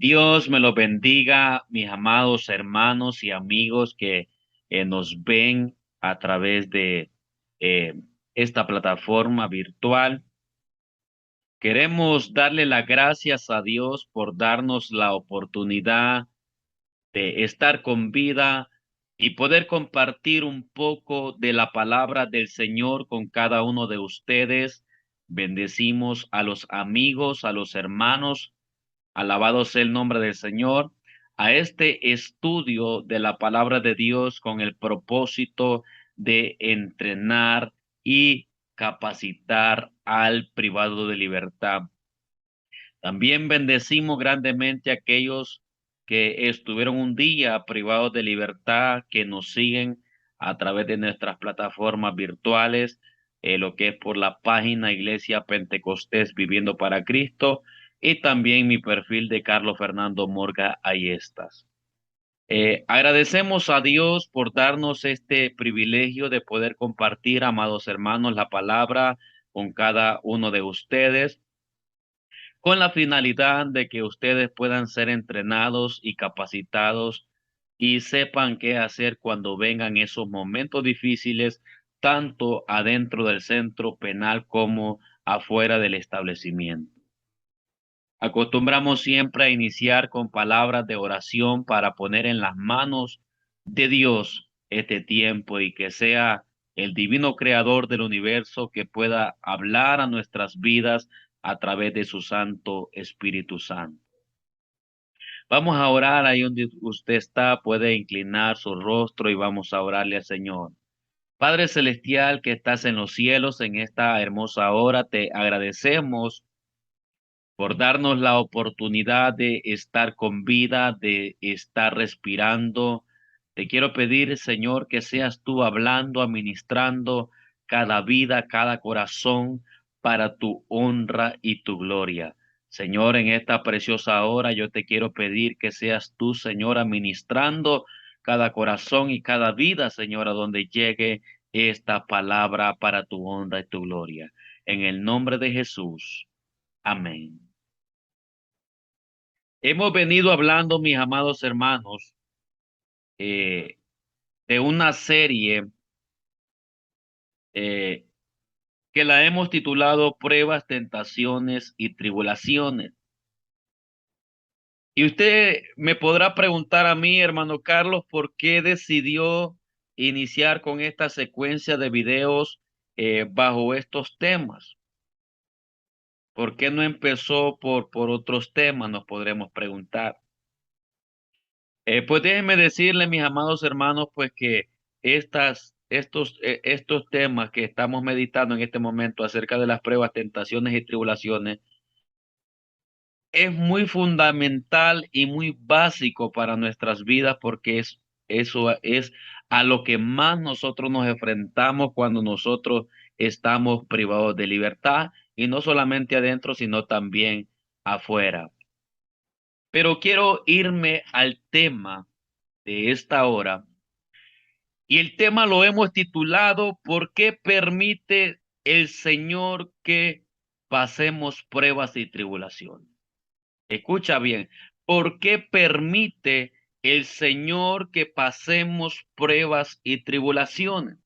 Dios me los bendiga, mis amados hermanos y amigos que nos ven a través de eh, esta plataforma virtual. Queremos darle las gracias a Dios por darnos la oportunidad de estar con vida y poder compartir un poco de la palabra del Señor con cada uno de ustedes. Bendecimos a los amigos, a los hermanos. Alabado sea el nombre del Señor, a este estudio de la palabra de Dios con el propósito de entrenar y capacitar al privado de libertad. También bendecimos grandemente a aquellos que estuvieron un día privados de libertad, que nos siguen a través de nuestras plataformas virtuales, lo que es por la página Iglesia Pentecostés Viviendo para Cristo y también mi perfil de Carlos Fernando Morga, ahí estás. Agradecemos a Dios por darnos este privilegio de poder compartir, amados hermanos, la palabra con cada uno de ustedes con la finalidad de que ustedes puedan ser entrenados y capacitados y sepan qué hacer cuando vengan esos momentos difíciles, tanto adentro del centro penal como afuera del establecimiento. Acostumbramos siempre a iniciar con palabras de oración para poner en las manos de Dios este tiempo y que sea el divino creador del universo que pueda hablar a nuestras vidas a través de su Santo Espíritu Santo. Vamos a orar ahí donde usted está, puede inclinar su rostro y vamos a orarle al Señor. Padre Celestial que estás en los cielos, en esta hermosa hora, te agradecemos por darnos la oportunidad de estar con vida, de estar respirando. Te quiero pedir, Señor, que seas tú hablando, administrando cada vida, cada corazón para tu honra y tu gloria. Señor, en esta preciosa hora yo te quiero pedir que seas tú, Señor, administrando cada corazón y cada vida, Señor, a donde llegue esta palabra para tu honra y tu gloria. En el nombre de Jesús. Amén. Hemos venido hablando, mis amados hermanos, eh, de una serie eh, que la hemos titulado Pruebas, Tentaciones y Tribulaciones. Y usted me podrá preguntar a mí, hermano Carlos, ¿por qué decidió iniciar con esta secuencia de videos bajo estos temas? ¿Por qué no empezó por otros temas? Nos podremos preguntar. Pues déjenme decirle, mis amados hermanos, pues que estos temas que estamos meditando en este momento acerca de las pruebas, tentaciones y tribulaciones, es muy fundamental y muy básico para nuestras vidas porque eso es a lo que más nosotros nos enfrentamos cuando nosotros estamos privados de libertad y no solamente adentro, sino también afuera. Pero quiero irme al tema de esta hora. Y el tema lo hemos titulado ¿Por qué permite el Señor que pasemos pruebas y tribulaciones? Escucha bien, ¿por qué permite el Señor que pasemos pruebas y tribulaciones?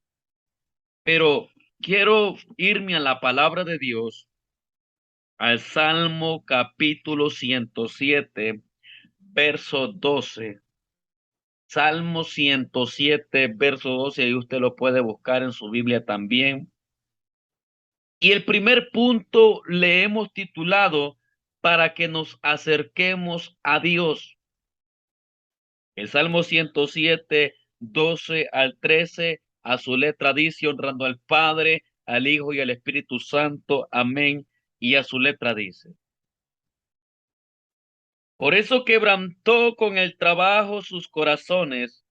Pero quiero irme a la palabra de Dios, al Salmo capítulo 107, verso 12. Salmo 107, verso 12, ahí usted lo puede buscar en su Biblia también. Y el primer punto le hemos titulado para que nos acerquemos a Dios. El Salmo 107, 12 al 13, a su letra dice, honrando al Padre, al Hijo y al Espíritu Santo. Amén. Y a su letra dice, por eso quebrantó con el trabajo sus corazones,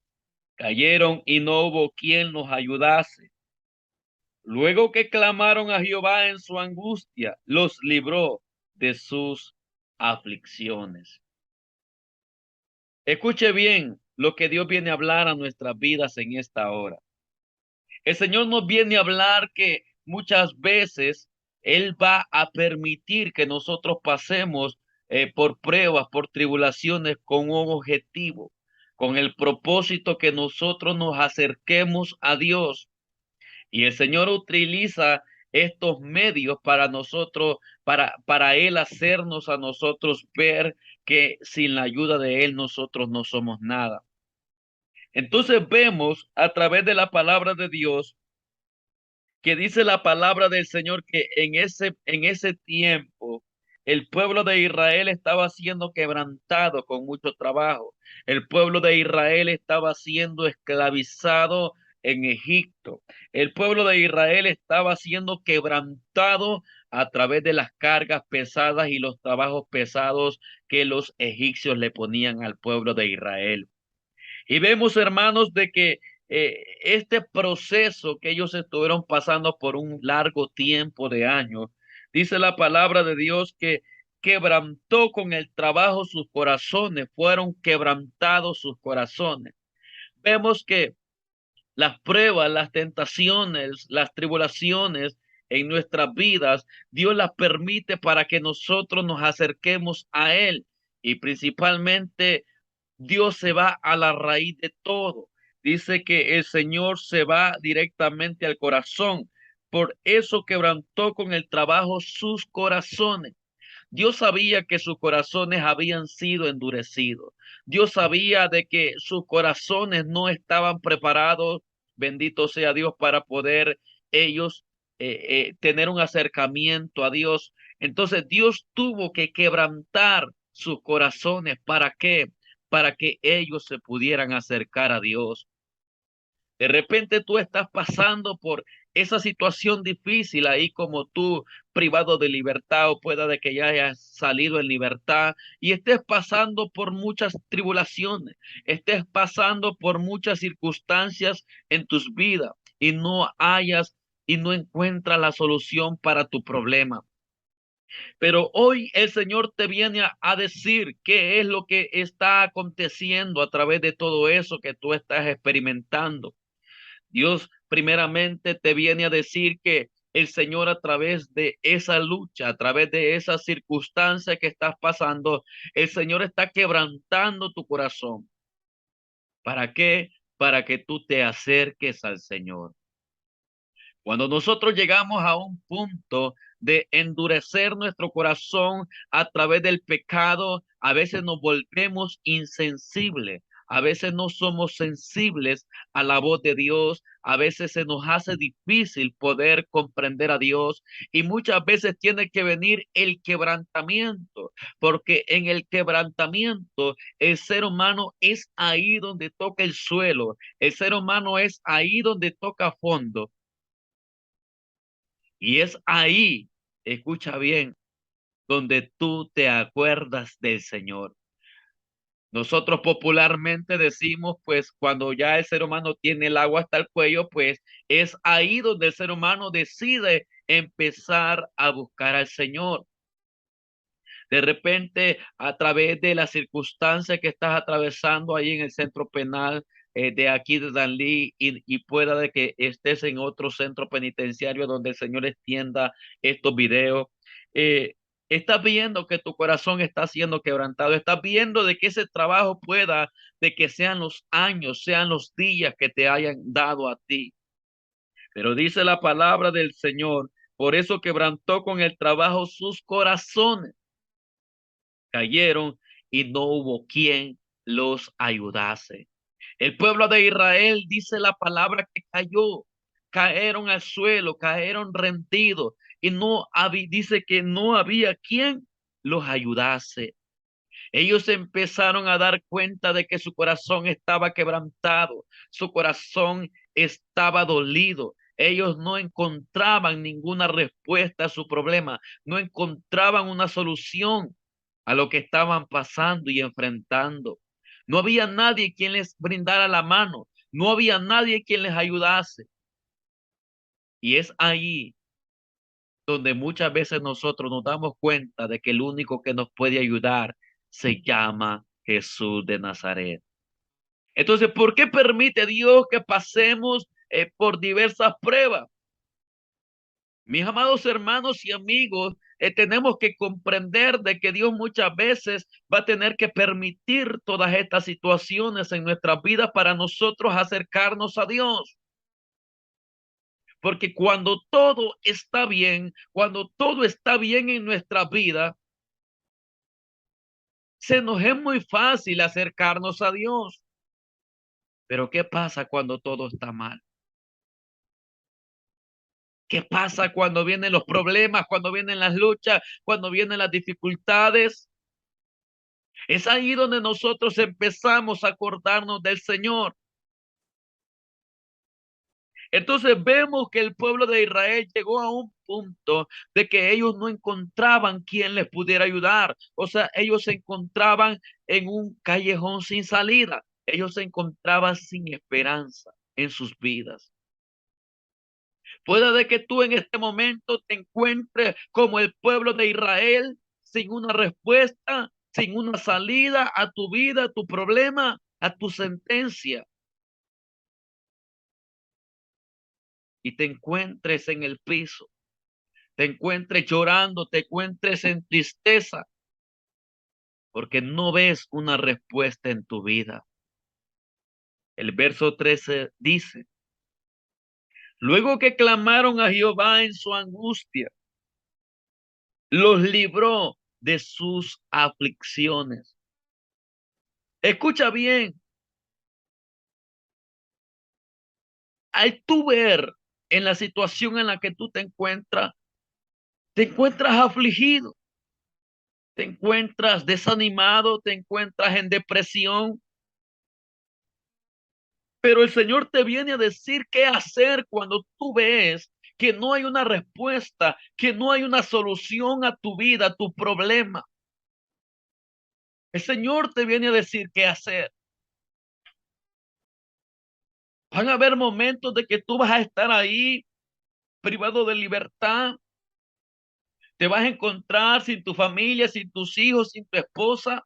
cayeron y no hubo quien los ayudase. Luego que clamaron a Jehová en su angustia, los libró de sus aflicciones. Escuche bien lo que Dios viene a hablar a nuestras vidas en esta hora. El Señor nos viene a hablar que muchas veces Él va a permitir que nosotros pasemos por pruebas, por tribulaciones, con un objetivo, con el propósito que nosotros nos acerquemos a Dios. Y el Señor utiliza estos medios para nosotros, para Él hacernos a nosotros ver que sin la ayuda de Él nosotros no somos nada. Entonces vemos a través de la palabra de Dios que dice la palabra del Señor que en ese tiempo el pueblo de Israel estaba siendo quebrantado con mucho trabajo. El pueblo de Israel estaba siendo esclavizado en Egipto. El pueblo de Israel estaba siendo quebrantado a través de las cargas pesadas y los trabajos pesados que los egipcios le ponían al pueblo de Israel. Y vemos, hermanos, de que este proceso que ellos estuvieron pasando por un largo tiempo de años, dice la palabra de Dios que quebrantó con el trabajo sus corazones, fueron quebrantados sus corazones. Vemos que las pruebas, las tentaciones, las tribulaciones en nuestras vidas, Dios las permite para que nosotros nos acerquemos a Él y principalmente Dios se va a la raíz de todo. Dice que el Señor se va directamente al corazón. Por eso quebrantó con el trabajo sus corazones. Dios sabía que sus corazones habían sido endurecidos. Dios sabía de que sus corazones no estaban preparados, bendito sea Dios, para poder ellos tener un acercamiento a Dios. Entonces Dios tuvo que quebrantar sus corazones. ¿Para qué? Para que ellos se pudieran acercar a Dios. De repente tú estás pasando por esa situación difícil ahí como tú privado de libertad o pueda de que ya hayas salido en libertad y estés pasando por muchas tribulaciones, estés pasando por muchas circunstancias en tus vidas y no hayas y no encuentras la solución para tu problema. Pero hoy el Señor te viene a decir qué es lo que está aconteciendo a través de todo eso que tú estás experimentando. Dios primeramente te viene a decir que el Señor a través de esa lucha, a través de esa circunstancia que estás pasando, el Señor está quebrantando tu corazón. ¿Para qué? Para que tú te acerques al Señor. Cuando nosotros llegamos a un punto de endurecer nuestro corazón a través del pecado, a veces nos volvemos insensibles, a veces no somos sensibles a la voz de Dios, a veces se nos hace difícil poder comprender a Dios y muchas veces tiene que venir el quebrantamiento, porque en el quebrantamiento el ser humano es ahí donde toca el suelo, el ser humano es ahí donde toca fondo. Y es ahí, escucha bien, donde tú te acuerdas del Señor. Nosotros popularmente decimos, pues cuando ya el ser humano tiene el agua hasta el cuello, pues es ahí donde el ser humano decide empezar a buscar al Señor. De repente, a través de la circunstancia que estás atravesando ahí en el centro penal de aquí de Danlí y pueda de que estés en otro centro penitenciario donde el Señor extienda estos videos, eh, estás viendo que tu corazón está siendo quebrantado, estás viendo de que ese trabajo pueda, de que sean los años, sean los días que te hayan dado a ti. Pero dice la palabra del Señor, por eso quebrantó con el trabajo sus corazones cayeron y no hubo quien los ayudase. El pueblo de Israel dice la palabra que cayó, cayeron al suelo, cayeron rendidos y no había, dice que no había quien los ayudase. Ellos empezaron a dar cuenta de que su corazón estaba quebrantado, su corazón estaba dolido. Ellos no encontraban ninguna respuesta a su problema, no encontraban una solución a lo que estaban pasando y enfrentando. No había nadie quien les brindara la mano, no había nadie quien les ayudase. Y es ahí donde muchas veces nosotros nos damos cuenta de que el único que nos puede ayudar se llama Jesús de Nazaret. Entonces, ¿por qué permite Dios que pasemos por diversas pruebas? Mis amados hermanos y amigos, tenemos que comprender de que Dios muchas veces va a tener que permitir todas estas situaciones en nuestras vidas para nosotros acercarnos a Dios. Porque cuando todo está bien, cuando todo está bien en nuestra vida, se nos es muy fácil acercarnos a Dios. Pero ¿qué pasa cuando todo está mal? ¿Qué pasa cuando vienen los problemas, cuando vienen las luchas, cuando vienen las dificultades? Es ahí donde nosotros empezamos a acordarnos del Señor. Entonces vemos que el pueblo de Israel llegó a un punto de que ellos no encontraban quien les pudiera ayudar. O sea, ellos se encontraban en un callejón sin salida. Ellos se encontraban sin esperanza en sus vidas. Puede de que tú en este momento te encuentres como el pueblo de Israel, sin una respuesta, sin una salida a tu vida, a tu problema, a tu sentencia, y te encuentres en el piso, te encuentres llorando, te encuentres en tristeza, porque no ves una respuesta en tu vida. El verso 13 dice: luego que clamaron a Jehová en su angustia, los libró de sus aflicciones. Escucha bien, al tú ver en la situación en la que tú te encuentras afligido, te encuentras desanimado, te encuentras en depresión, pero el Señor te viene a decir qué hacer cuando tú ves que no hay una respuesta, que no hay una solución a tu vida, a tu problema. El Señor te viene a decir qué hacer. Van a haber momentos de que tú vas a estar ahí privado de libertad. Te vas a encontrar sin tu familia, sin tus hijos, sin tu esposa.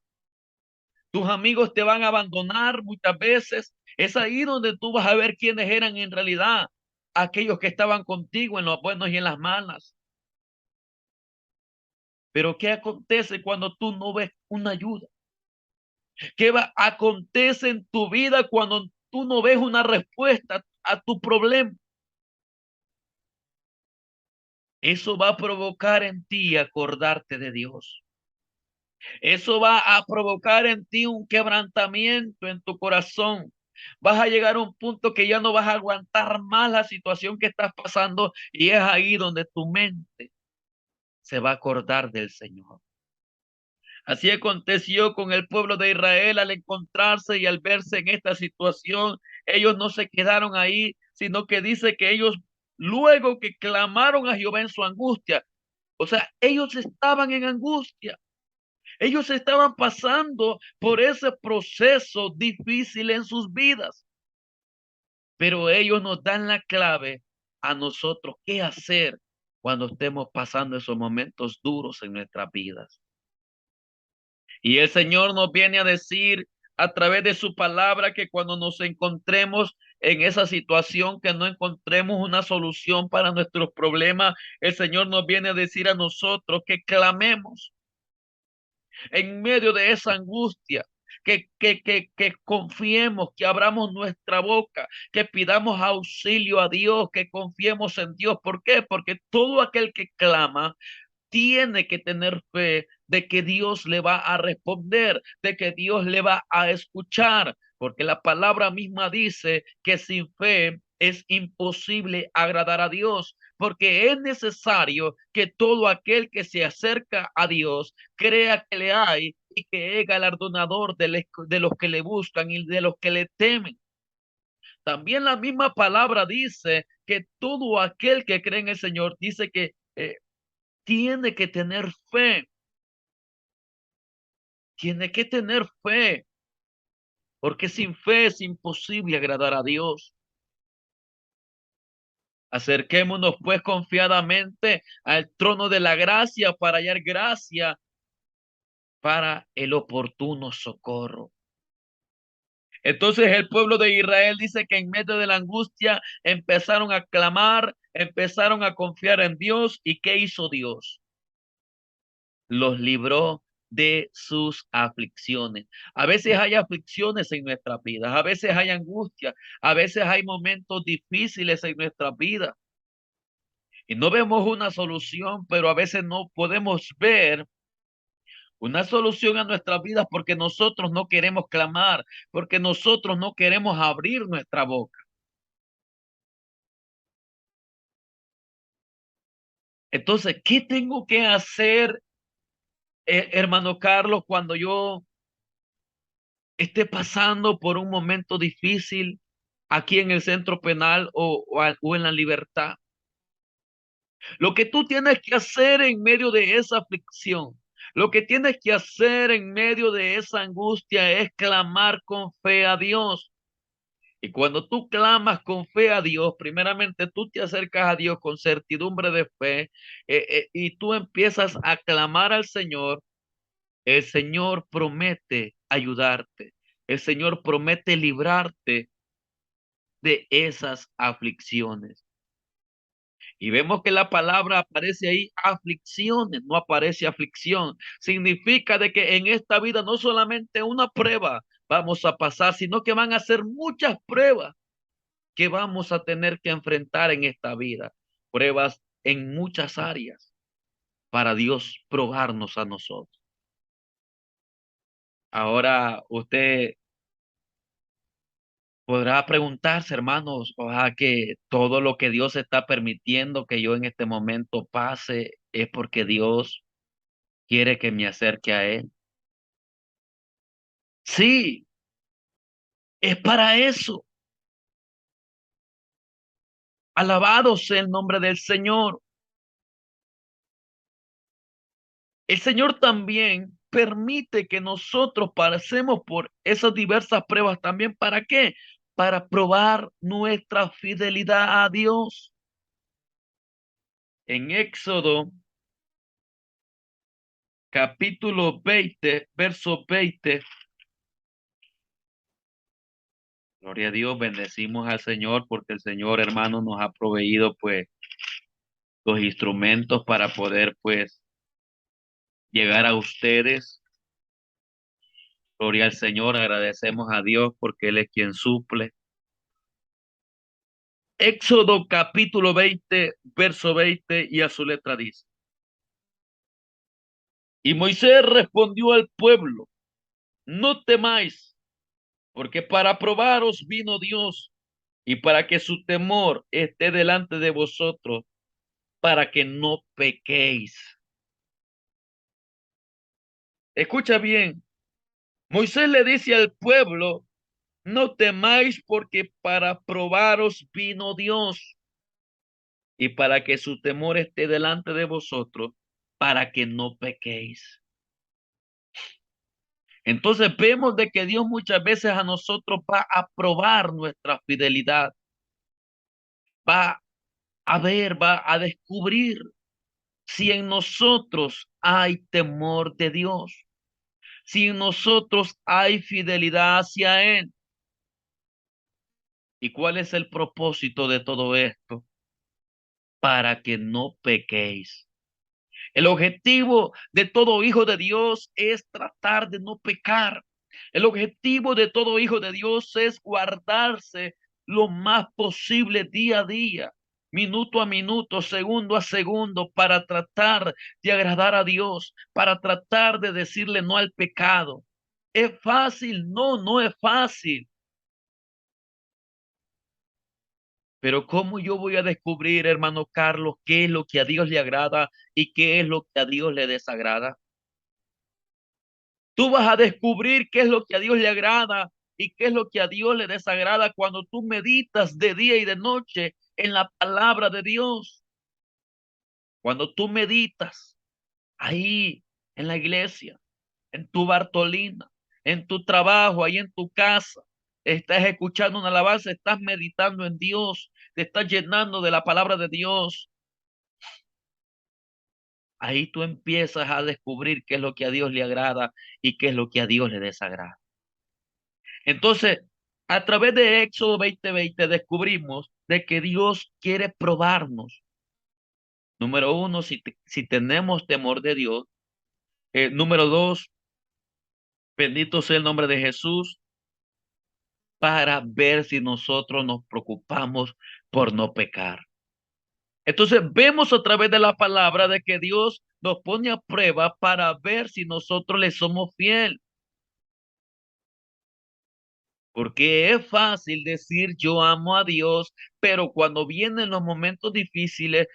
Tus amigos te van a abandonar muchas veces. Es ahí donde tú vas a ver quiénes eran en realidad aquellos que estaban contigo en los buenos y en las malas. Pero ¿qué acontece cuando tú no ves una ayuda? Acontece en tu vida cuando tú no ves una respuesta a tu problema? Eso va a provocar en ti acordarte de Dios. Eso va a provocar en ti un quebrantamiento en tu corazón. Vas a llegar a un punto que ya no vas a aguantar más la situación que estás pasando, y es ahí donde tu mente se va a acordar del Señor. Así aconteció con el pueblo de Israel al encontrarse y al verse en esta situación. Ellos no se quedaron ahí, sino que dice que ellos, luego que clamaron a Jehová en su angustia, o sea, ellos estaban en angustia. Ellos estaban pasando por ese proceso difícil en sus vidas, pero ellos nos dan la clave a nosotros qué hacer cuando estemos pasando esos momentos duros en nuestras vidas. Y el Señor nos viene a decir a través de su palabra que cuando nos encontremos en esa situación, que no encontremos una solución para nuestros problemas, el Señor nos viene a decir a nosotros que clamemos en medio de esa angustia, que confiemos, que abramos nuestra boca, que pidamos auxilio a Dios, que confiemos en Dios. ¿Por qué? Porque todo aquel que clama tiene que tener fe de que Dios le va a responder, de que Dios le va a escuchar, porque la palabra misma dice que sin fe es imposible agradar a Dios, porque es necesario que todo aquel que se acerca a Dios crea que le hay y que es galardonador de los que le buscan y de los que le temen. También la misma palabra dice que todo aquel que cree en el Señor dice que tiene que tener fe, tiene que tener fe, porque sin fe es imposible agradar a Dios. Acerquémonos pues confiadamente al trono de la gracia para hallar gracia para el oportuno socorro. Entonces el pueblo de Israel dice que en medio de la angustia empezaron a clamar, empezaron a confiar en Dios. ¿Y qué hizo Dios? los libró de sus aflicciones. A veces hay aflicciones en nuestras vidas, a veces hay angustia, a veces hay momentos difíciles en nuestras vidas y no vemos una solución, pero a veces no podemos ver una solución a nuestras vidas porque nosotros no queremos clamar, porque nosotros no queremos abrir nuestra boca. Entonces, ¿qué tengo que hacer, hermano Carlos, cuando yo esté pasando por un momento difícil aquí en el centro penal o en la libertad? Lo que tú tienes que hacer en medio de esa aflicción, lo que tienes que hacer en medio de esa angustia es clamar con fe a Dios. Y cuando tú clamas con fe a Dios, primeramente tú te acercas a Dios con certidumbre de fe, y tú empiezas a clamar al Señor. El Señor promete ayudarte. El Señor promete librarte de esas aflicciones. Y vemos que la palabra aparece ahí, aflicciones, no aparece aflicción. Significa de que en esta vida no solamente una prueba vamos a pasar, sino que van a ser muchas pruebas que vamos a tener que enfrentar en esta vida. Pruebas en muchas áreas para Dios probarnos a nosotros. Ahora usted podrá preguntarse, hermanos, ojalá que todo lo que Dios está permitiendo que yo en este momento pase es porque Dios quiere que me acerque a Él. Sí, es para eso. Alabado sea el nombre del Señor. El Señor también permite que nosotros pasemos por esas diversas pruebas también. ¿Para qué? Para probar nuestra fidelidad a Dios. En Éxodo capítulo 20, verso 20. Gloria a Dios, bendecimos al Señor porque el Señor, hermano, nos ha proveído pues los instrumentos para poder pues llegar a ustedes. Gloria al Señor, agradecemos a Dios porque Él es quien suple. Éxodo capítulo 20, verso 20 y a su letra dice: Y Moisés respondió al pueblo: No temáis, porque para probaros vino Dios y para que su temor esté delante de vosotros, para que no pequéis. Escucha bien, Moisés le dice al pueblo: No temáis, porque para probaros vino Dios y para que su temor esté delante de vosotros, para que no pequéis. Entonces vemos de que Dios muchas veces a nosotros va a probar nuestra fidelidad, va a ver, va a descubrir si en nosotros hay temor de Dios, si en nosotros hay fidelidad hacia Él. ¿Y cuál es el propósito de todo esto? Para que no pequéis. El objetivo de todo hijo de Dios es tratar de no pecar. El objetivo de todo hijo de Dios es guardarse lo más posible día a día, minuto a minuto, segundo a segundo, para tratar de agradar a Dios, para tratar de decirle no al pecado. ¿Es fácil? No, no es fácil. Pero ¿cómo yo voy a descubrir, hermano Carlos, qué es lo que a Dios le agrada y qué es lo que a Dios le desagrada? Tú vas a descubrir qué es lo que a Dios le agrada y qué es lo que a Dios le desagrada cuando tú meditas de día y de noche en la palabra de Dios. Cuando tú meditas ahí en la iglesia, en tu Bartolina, en tu trabajo, ahí en tu casa, estás escuchando una alabanza, estás meditando en Dios, te estás llenando de la palabra de Dios. Ahí tú empiezas a descubrir qué es lo que a Dios le agrada y qué es lo que a Dios le desagrada. Entonces, a través de Éxodo 20:20 descubrimos de que Dios quiere probarnos. Número uno, si tenemos temor de Dios. Número dos, bendito sea el nombre de Jesús, para ver si nosotros nos preocupamos por no pecar. Entonces vemos a través de la palabra de que Dios nos pone a prueba para ver si nosotros le somos fiel. Porque es fácil decir yo amo a Dios, pero cuando vienen los momentos difíciles,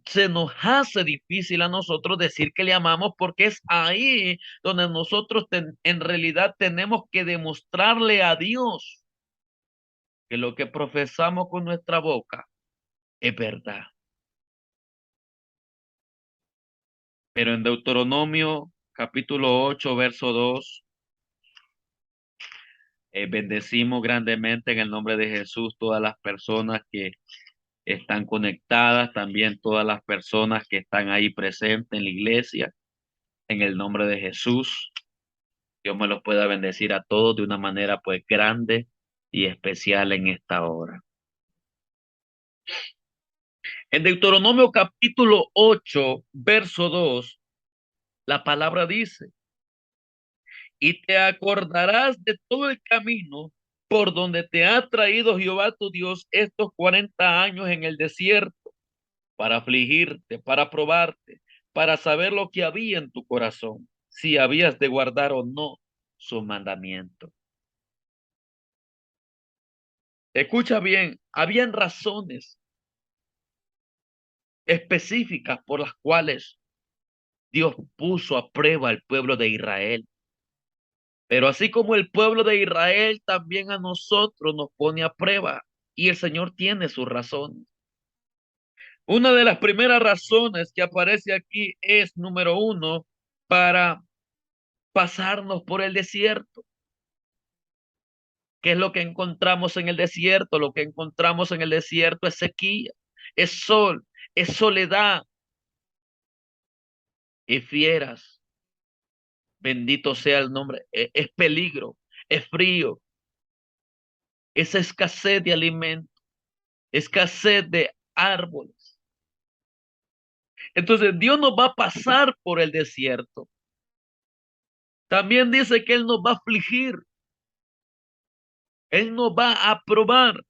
se nos hace difícil a nosotros decir que le amamos porque es ahí donde nosotros en realidad tenemos que demostrarle a Dios que lo que profesamos con nuestra boca es verdad. Pero en Deuteronomio capítulo 8 verso 2, bendecimos grandemente en el nombre de Jesús todas las personas que están conectadas, también todas las personas que están ahí presentes en la iglesia, en el nombre de Jesús. Dios me los pueda bendecir a todos de una manera pues grande y especial en esta hora. En Deuteronomio capítulo 8 verso 2, la palabra dice, y te acordarás de todo el camino por donde te ha traído Jehová tu Dios estos 40 años en el desierto, para afligirte, para probarte, para saber lo que había en tu corazón, si habías de guardar o no su mandamiento. Escucha bien, habían razones específicas por las cuales Dios puso a prueba al pueblo de Israel. Pero así como el pueblo de Israel, también a nosotros nos pone a prueba y el Señor tiene sus razones. Una de las primeras razones que aparece aquí es, número uno, para pasarnos por el desierto. ¿Qué es lo que encontramos en el desierto? Lo que encontramos en el desierto es sequía, es sol, es soledad y fieras. Bendito sea el nombre. Es peligro, es frío, es escasez de alimento, escasez de árboles. Entonces Dios nos va a pasar por el desierto. También dice que Él nos va a afligir, Él nos va a probar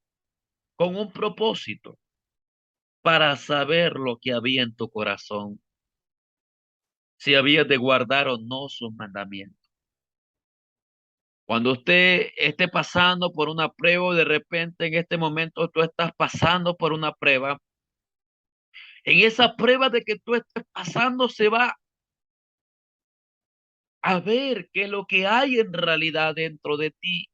con un propósito para saber lo que había en tu corazón, si habías de guardar o no sus mandamientos. Cuando usted esté pasando por una prueba, o de repente en este momento tú estás pasando por una prueba, en esa prueba de que tú estés pasando se va a ver qué es lo que hay en realidad dentro de ti.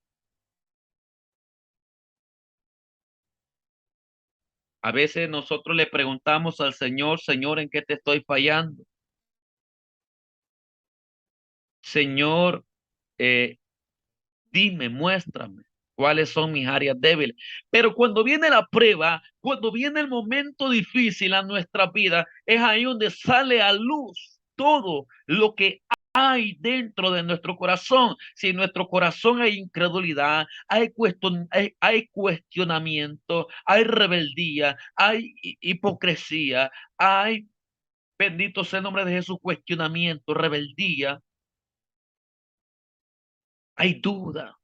A veces nosotros le preguntamos al Señor, Señor, ¿en qué te estoy fallando? Señor, eh, dime, muéstrame cuáles son mis áreas débiles. Pero cuando viene la prueba, cuando viene el momento difícil a nuestra vida, es ahí donde sale a luz todo lo que hay dentro de nuestro corazón. Si en nuestro corazón hay incredulidad, hay cuestionamiento, hay rebeldía, hay hipocresía, hay, bendito sea el nombre de Jesús, cuestionamiento, rebeldía, hay duda.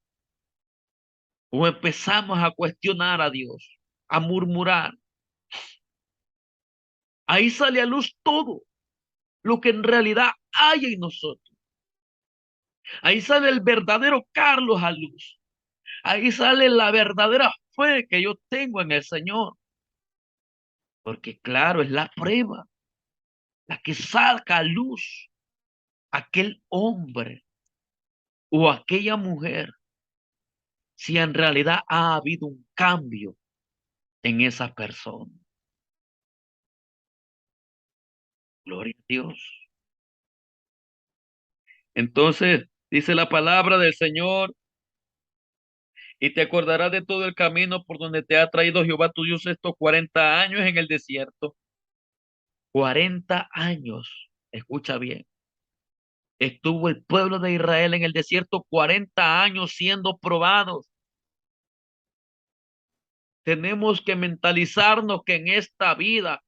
O empezamos a cuestionar a Dios, a murmurar. Ahí sale a luz todo lo que en realidad hay en nosotros. Ahí sale el verdadero Carlos a luz. Ahí sale la verdadera fe que yo tengo en el Señor. Porque claro, es la prueba la que saca a luz aquel hombre o aquella mujer, si en realidad ha habido un cambio en esa persona. Gloria a Dios. Entonces, dice la palabra del Señor, y te acordarás de todo el camino por donde te ha traído Jehová tu Dios estos 40 años en el desierto. 40 años, escucha bien. Estuvo el pueblo de Israel en el desierto 40 años siendo probados. Tenemos que mentalizarnos que en esta vida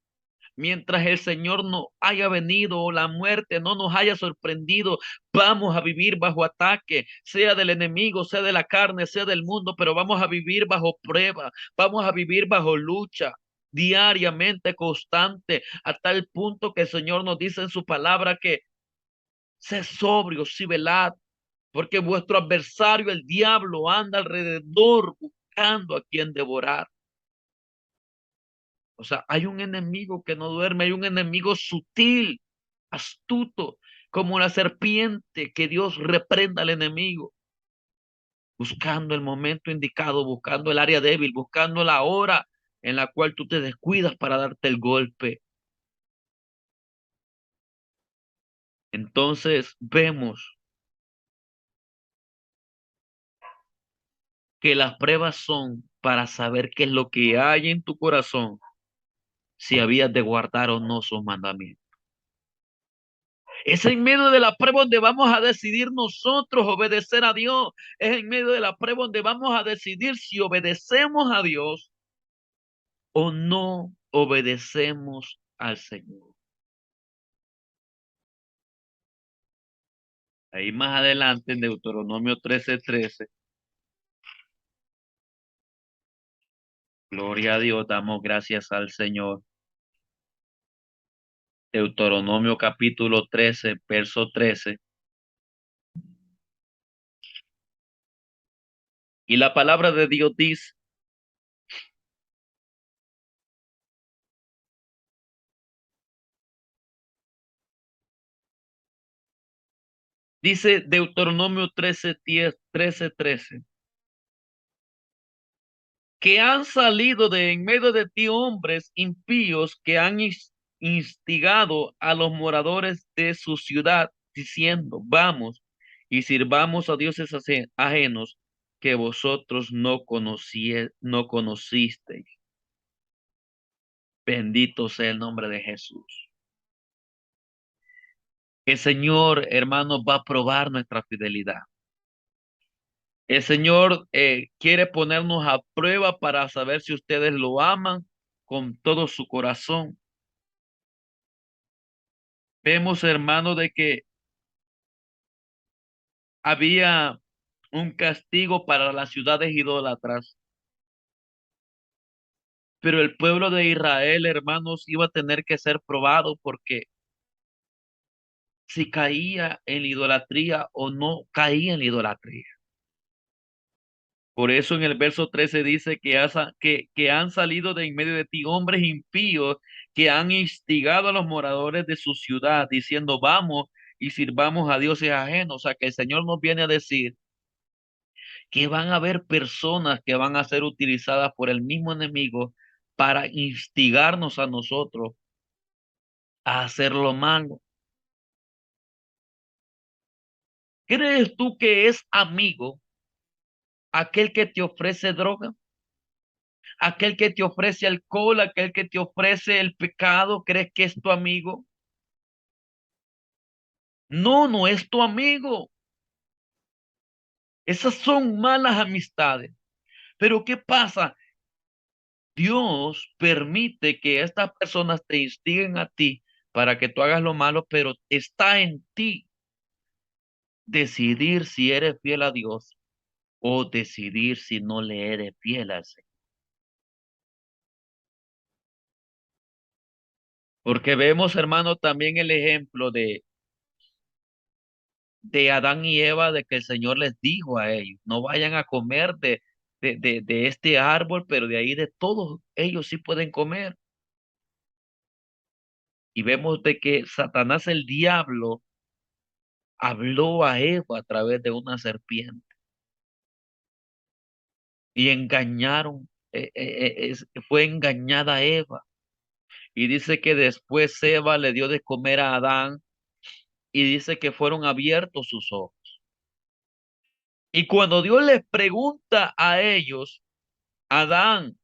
Mientras el Señor no haya venido o la muerte no nos haya sorprendido, vamos a vivir bajo ataque, sea del enemigo, sea de la carne, sea del mundo, pero vamos a vivir bajo prueba, vamos a vivir bajo lucha diariamente, constante, a tal punto que el Señor nos dice en su palabra que sé sobrios y velad, porque vuestro adversario, el diablo, anda alrededor buscando a quien devorar. O sea, hay un enemigo que no duerme, hay un enemigo sutil, astuto, como la serpiente, que Dios reprenda al enemigo, buscando el momento indicado, buscando el área débil, buscando la hora en la cual tú te descuidas para darte el golpe. Entonces vemos que las pruebas son para saber qué es lo que hay en tu corazón, si habías de guardar o no sus mandamientos. Es en medio de la prueba donde vamos a decidir nosotros obedecer a Dios. Es en medio de la prueba donde vamos a decidir si obedecemos a Dios o no obedecemos al Señor. Ahí más adelante en Deuteronomio 13:13, gloria a Dios, damos gracias al Señor. Deuteronomio capítulo 13, verso 13. Y la palabra de Dios dice Deuteronomio 13:10, 13:13. Que han salido de en medio de ti hombres impíos que han instigado a los moradores de su ciudad, diciendo, vamos y sirvamos a dioses ajenos que vosotros no conocisteis. Bendito sea el nombre de Jesús. El Señor, hermanos, va a probar nuestra fidelidad. El Señor quiere ponernos a prueba para saber si ustedes lo aman con todo su corazón. Vemos, hermano, de que había un castigo para las ciudades idólatras, pero el pueblo de Israel, hermanos, iba a tener que ser probado porque si caía en la idolatría o no caía en la idolatría. Por eso en el verso 13 dice que han salido de en medio de ti hombres impíos que han instigado a los moradores de su ciudad, diciendo, vamos y sirvamos a dioses ajenos. O sea, que el Señor nos viene a decir que van a haber personas que van a ser utilizadas por el mismo enemigo para instigarnos a nosotros a hacer lo malo. ¿Crees tú que es amigo aquel que te ofrece droga? Aquel que te ofrece alcohol, aquel que te ofrece el pecado, ¿crees que es tu amigo? No, no es tu amigo. Esas son malas amistades. Pero ¿qué pasa? Dios permite que estas personas te instiguen a ti para que tú hagas lo malo, pero está en ti decidir si eres fiel a Dios o decidir si no le eres fiel al Señor. Porque vemos, hermano, también el ejemplo de Adán y Eva, de que el Señor les dijo a ellos, no vayan a comer de este árbol, pero de ahí de todos ellos sí pueden comer. Y vemos de que Satanás, el diablo, habló a Eva a través de una serpiente y engañaron, fue engañada Eva. Y dice que después Eva le dio de comer a Adán y dice que fueron abiertos sus ojos. Y cuando Dios les pregunta a ellos, Adán,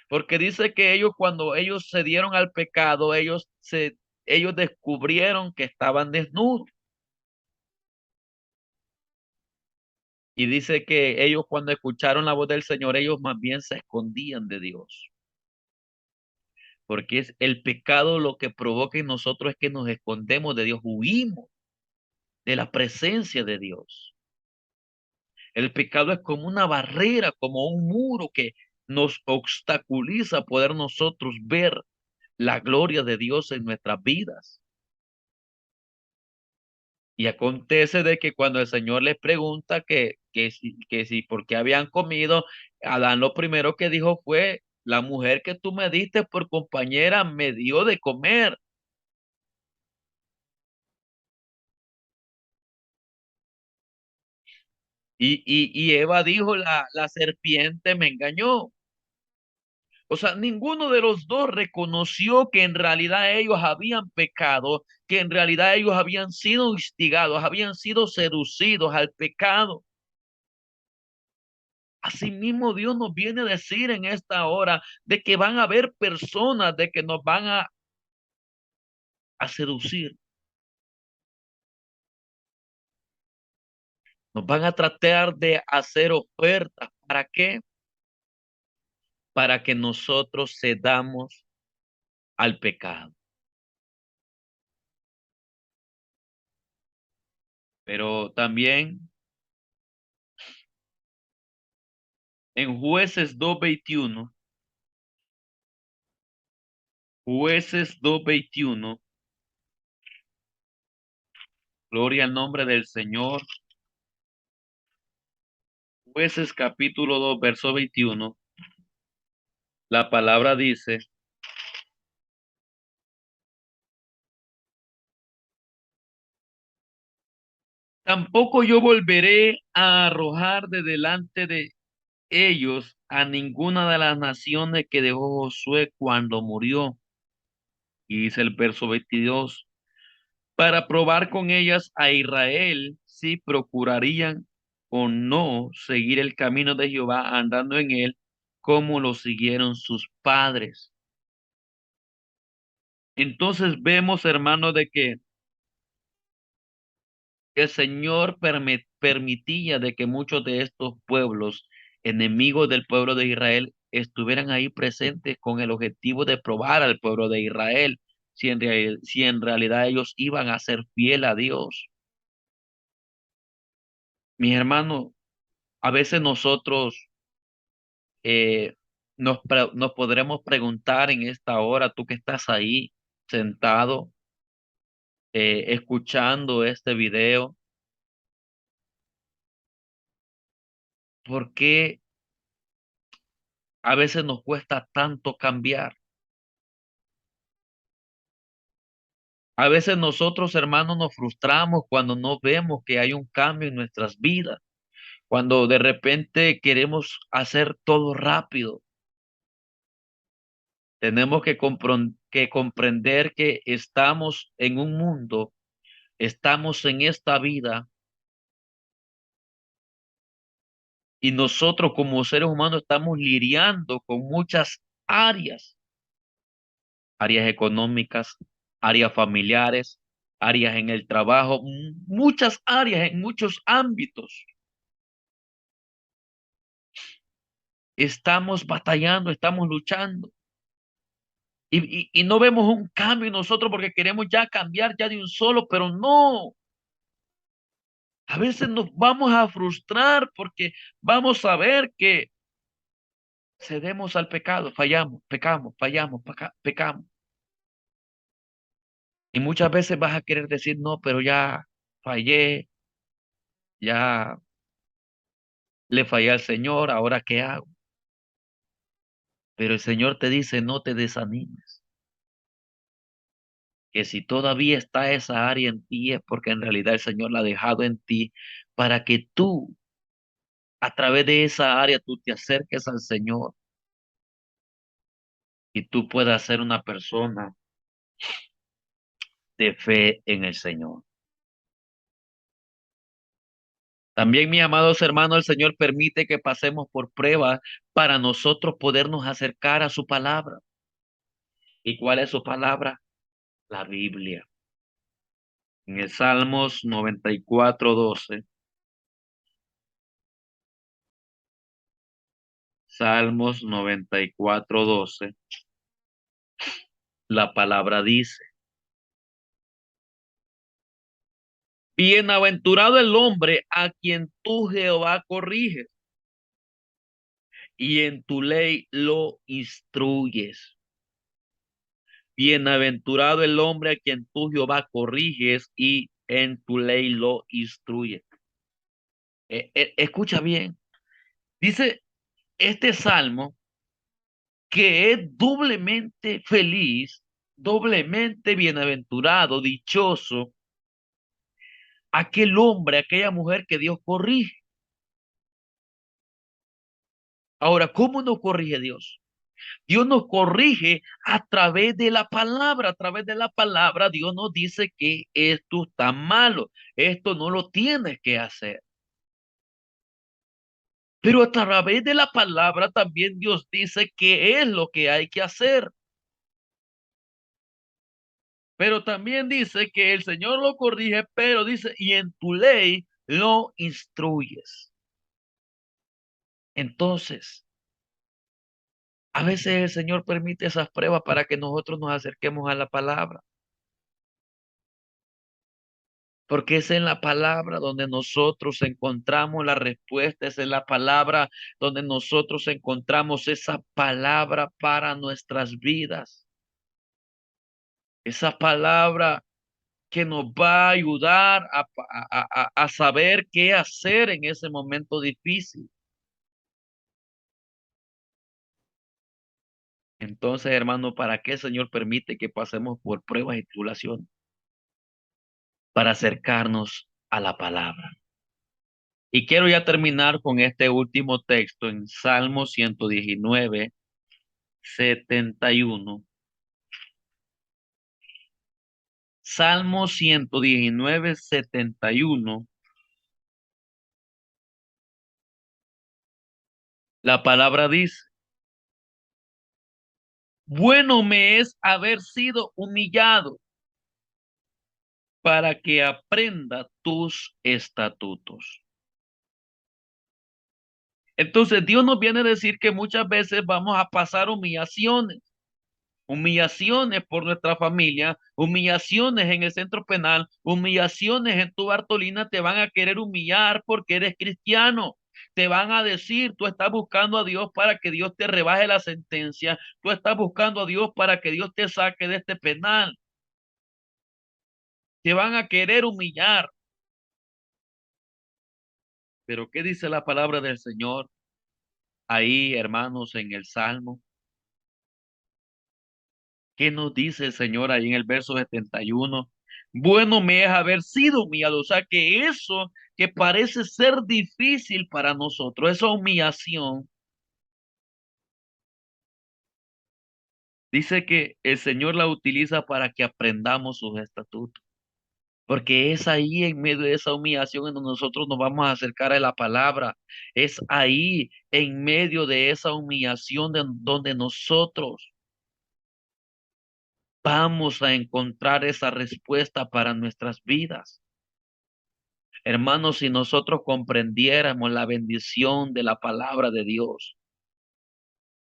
porque dice que ellos cuando ellos se dieron al pecado, ellos descubrieron que estaban desnudos. Y dice que ellos cuando escucharon la voz del Señor, ellos más bien se escondían de Dios. porque es el pecado lo que provoca en nosotros es que nos escondemos de Dios, huimos de la presencia de Dios. El pecado es como una barrera, como un muro que nos obstaculiza poder nosotros ver la gloria de Dios en nuestras vidas. Y acontece de que cuando el Señor les pregunta que si por qué habían comido, Adán lo primero que dijo fue, la mujer que tú me diste por compañera me dio de comer. Y Eva dijo, la serpiente me engañó. O sea, ninguno de los dos reconoció que en realidad ellos habían pecado, que en realidad ellos habían sido instigados, habían sido seducidos al pecado. Asimismo, Dios nos viene a decir en esta hora de que van a haber personas de que nos van a seducir, nos van a tratar de hacer ofertas. ¿Para qué? Para que nosotros cedamos al pecado. Pero también en Jueces 2:21, Jueces 2:21, gloria al nombre del Señor. Jueces capítulo 2 verso 21, la palabra dice, tampoco yo volveré a arrojar de delante de ellos a ninguna de las naciones que dejó Josué cuando murió. Y dice el verso 22, para probar con ellas a Israel si procurarían o no seguir el camino de Jehová andando en él como lo siguieron sus padres. Entonces vemos, hermanos, de que el Señor permitía de que muchos de estos pueblos, enemigos del pueblo de Israel, estuvieran ahí presentes con el objetivo de probar al pueblo de Israel si en realidad ellos iban a ser fiel a Dios. Mis hermanos, a veces nosotros nos podremos preguntar en esta hora, tú que estás ahí sentado, escuchando este video, ¿por qué a veces nos cuesta tanto cambiar? A veces nosotros, hermanos, nos frustramos cuando no vemos que hay un cambio en nuestras vidas, cuando de repente queremos hacer todo rápido. Tenemos que comprender que estamos en un mundo, estamos en esta vida y nosotros como seres humanos estamos lidiando con muchas áreas, áreas económicas, áreas familiares, áreas en el trabajo, muchas áreas en muchos ámbitos. Estamos batallando, estamos luchando. Y no vemos un cambio en nosotros porque queremos ya cambiar ya de un solo, pero no. A veces nos vamos a frustrar porque vamos a ver que cedemos al pecado, fallamos, pecamos, fallamos, pecamos. Y muchas veces vas a querer decir, no, pero ya fallé, ya le fallé al Señor, ¿ahora qué hago? Pero el Señor te dice, no te desanimes, que si todavía está esa área en ti es porque en realidad el Señor la ha dejado en ti para que tú, a través de esa área, tú te acerques al Señor y tú puedas ser una persona de fe en el Señor. También, mis amados hermanos, el Señor permite que pasemos por pruebas para nosotros podernos acercar a su palabra. ¿Y cuál es su palabra? La Biblia. En el Salmos 94:12, Salmos 94:12, La palabra dice, bienaventurado el hombre a quien tú, Jehová, corriges y en tu ley lo instruyes. Bienaventurado el hombre a quien tú, Jehová, corriges y en tu ley lo instruyes. Escucha bien. Dice este salmo que es doblemente feliz, doblemente bienaventurado, dichoso, aquel hombre, aquella mujer que Dios corrige. Ahora, ¿cómo nos corrige Dios? Dios nos corrige a través de la palabra. A través de la palabra, Dios nos dice que esto está malo, esto no lo tienes que hacer. Pero a través de la palabra también Dios dice qué es lo que hay que hacer. Pero también dice que el Señor lo corrige, pero dice, y en tu ley lo instruyes. Entonces, a veces el Señor permite esas pruebas para que nosotros nos acerquemos a la palabra. Porque es en la palabra donde nosotros encontramos la respuesta, es en la palabra donde nosotros encontramos esa palabra para nuestras vidas. Esa palabra que nos va a ayudar a saber qué hacer en ese momento difícil. Entonces, hermano, ¿para qué el Señor permite que pasemos por pruebas y tribulaciones? Para acercarnos a la palabra. Y quiero ya terminar con este último texto en Salmo 119, 71. Salmo 119, 71. La palabra dice, bueno me es haber sido humillado para que aprenda tus estatutos. Entonces Dios nos viene a decir que muchas veces vamos a pasar humillaciones. Humillaciones por nuestra familia, humillaciones en el centro penal, humillaciones en tu Bartolina, te van a querer humillar porque eres cristiano. Te van a decir, tú estás buscando a Dios para que Dios te rebaje la sentencia, tú estás buscando a Dios para que Dios te saque de este penal. Te van a querer humillar. Pero ¿qué dice la palabra del Señor ahí, hermanos, en el Salmo? ¿Qué nos dice el Señor ahí en el verso 71? Bueno me es haber sido humillado. O sea que eso que parece ser difícil para nosotros, esa humillación, dice que el Señor la utiliza para que aprendamos sus estatutos. Porque es ahí en medio de esa humillación en donde nosotros nos vamos a acercar a la palabra. Es ahí en medio de esa humillación donde nosotros vamos a encontrar esa respuesta para nuestras vidas. Hermanos, si nosotros comprendiéramos la bendición de la palabra de Dios,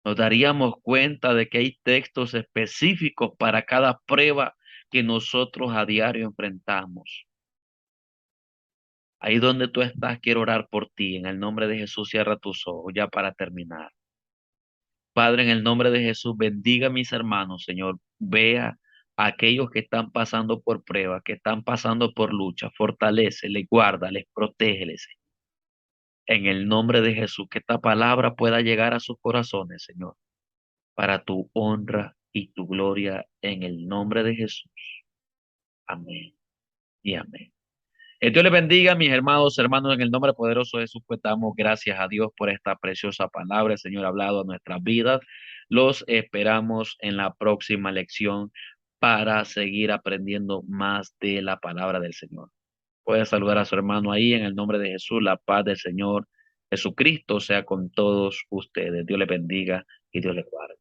nos daríamos cuenta de que hay textos específicos para cada prueba que nosotros a diario enfrentamos. Ahí donde tú estás, quiero orar por ti. En el nombre de Jesús, cierra tus ojos ya para terminar. Padre, en el nombre de Jesús, bendiga a mis hermanos, Señor. Vea a aquellos que están pasando por pruebas, que están pasando por lucha. Fortaléceles, guárdales, protégeles. En el nombre de Jesús, que esta palabra pueda llegar a sus corazones, Señor, para tu honra y tu gloria en el nombre de Jesús. Amén y amén. Dios les bendiga, mis hermanos, en el nombre poderoso de Jesús, pues damos gracias a Dios por esta preciosa palabra. El Señor ha hablado a nuestras vidas. Los esperamos en la próxima lección para seguir aprendiendo más de la palabra del Señor. Puede saludar a su hermano ahí en el nombre de Jesús. La paz del Señor Jesucristo sea con todos ustedes. Dios les bendiga y Dios les guarde.